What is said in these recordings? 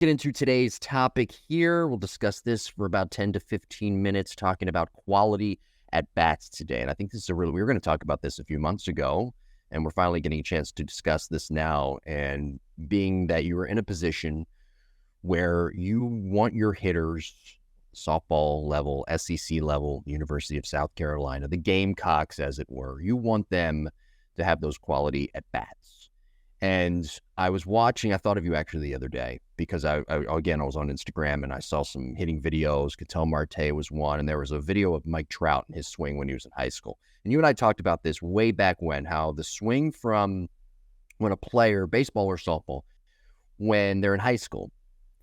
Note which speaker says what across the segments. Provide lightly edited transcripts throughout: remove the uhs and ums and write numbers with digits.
Speaker 1: Get into today's topic here. We'll discuss this for about 10 to 15 minutes, talking about quality at bats today. And I think this is we were going to talk about this a few months ago, and we're finally getting a chance to discuss this now. And being that you are in a position where you want your hitters, softball level, SEC level, University of South Carolina, the Gamecocks, as it were, you want them to have those quality at bats. And I was watching, I thought of you actually the other day because I was on Instagram and I saw some hitting videos. Ketel Marte was one, and there was a video of Mike Trout and his swing when he was in high school. And you and I talked about this way back when, how the swing from when a player, baseball or softball, when they're in high school,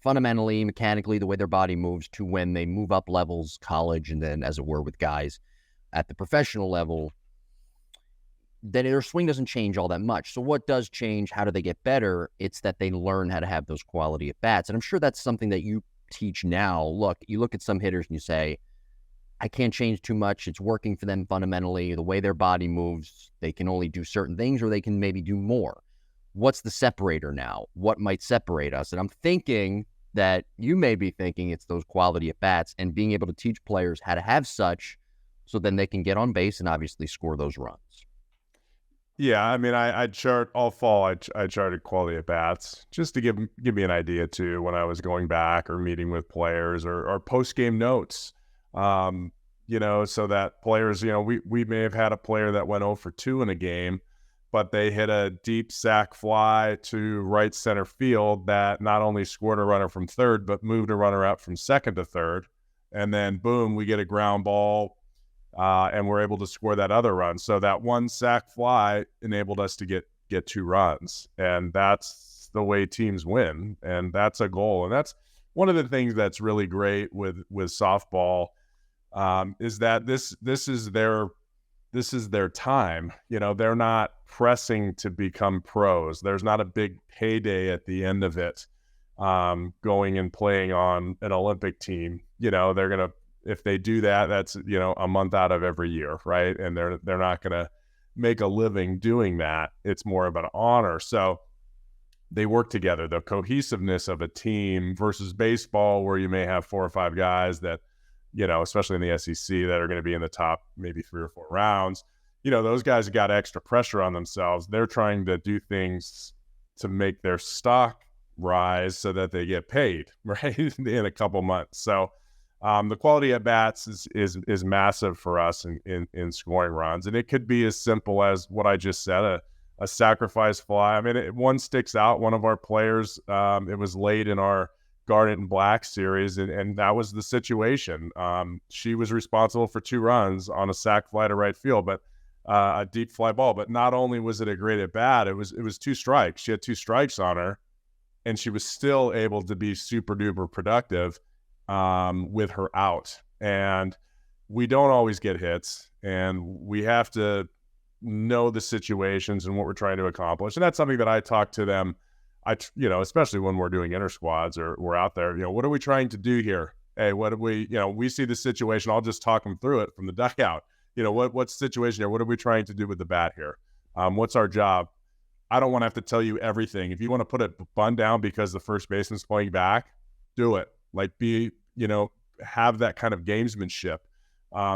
Speaker 1: fundamentally, mechanically, the way their body moves to when they move up levels, college, and then as it were with guys at the professional level, then their swing doesn't change all that much. So what does change? How do they get better? It's that they learn how to have those quality at bats. And I'm sure that's something that you teach now. Look, you look at some hitters and you say, I can't change too much. It's working for them fundamentally. The way their body moves, they can only do certain things or they can maybe do more. What's the separator now? What might separate us? And I'm thinking that you may be thinking it's those quality at bats and being able to teach players how to have such so then they can get on base and obviously score those runs.
Speaker 2: Yeah, I mean, I chart all fall. I charted quality at bats just to give me an idea too when I was going back or meeting with players or post game notes. So that players, we may have had a player that went 0 for 2 in a game, but they hit a deep sac fly to right center field that not only scored a runner from third, but moved a runner up from second to third, and then boom, we get a ground ball. And we're able to score that other run. So that one sac fly enabled us to get 2 runs. And that's the way teams win. And that's a goal. And that's one of the things that's really great with softball is that this is their time. They're not pressing to become pros. There's not a big payday at the end of it going and playing on an Olympic team. They're going to, if they do that, that's, a month out of every year, right? And they're not going to make a living doing that. It's more of an honor. So they work together. The cohesiveness of a team versus baseball, where you may have 4 or 5 guys that, especially in the SEC, that are going to be in the top maybe 3 or 4 rounds. Those guys got extra pressure on themselves. They're trying to do things to make their stock rise so that they get paid, right, in a couple months. So the quality at bats is massive for us in scoring runs. And it could be as simple as what I just said, a sacrifice fly. I mean, one sticks out. One of our players, it was late in our Garnet and Black series, and that was the situation. She was responsible for 2 runs on a sac fly to right field, but a deep fly ball. But not only was it a great at bat, it was 2 strikes. She had 2 strikes on her, and she was still able to be super duper productive with her out. And we don't always get hits, and we have to know the situations and what we're trying to accomplish. And that's something that I talk to them, especially when we're doing inter squads or we're out there, what are we trying to do here? Hey, what do we see the situation. I'll just talk them through it from the dugout. What's the situation here? What are we trying to do with the bat here? What's our job? I don't want to have to tell you everything. If you want to put a bun down because the first baseman's playing back, do it. Like have that kind of gamesmanship.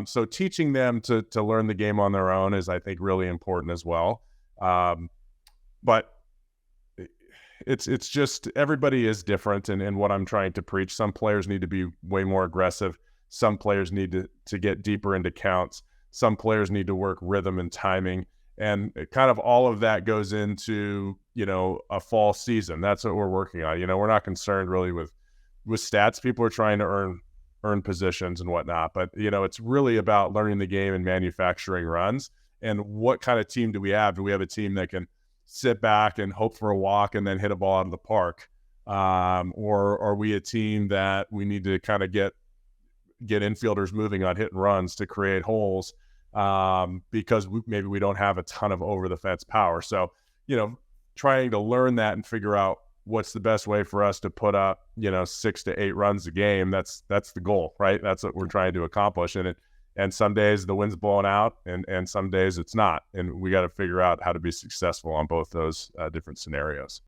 Speaker 2: So teaching them to learn the game on their own is, I think, really important as well. But it's just, everybody is different in what I'm trying to preach. Some players need to be way more aggressive. Some players need to get deeper into counts. Some players need to work rhythm and timing. And kind of all of that goes into, a fall season. That's what we're working on. We're not concerned really with stats. People are trying to earn positions and whatnot, but it's really about learning the game and manufacturing runs. And what kind of team do we have? Do we have a team that can sit back and hope for a walk and then hit a ball out of the park? Or are we a team that we need to kind of get infielders moving on hit and runs to create holes because maybe we don't have a ton of over the fence power? So, trying to learn that and figure out what's the best way for us to put up, 6 to 8 runs a game. That's the goal, right? That's what we're trying to accomplish. And some days the wind's blowing out and some days it's not. And we got to figure out how to be successful on both those different scenarios.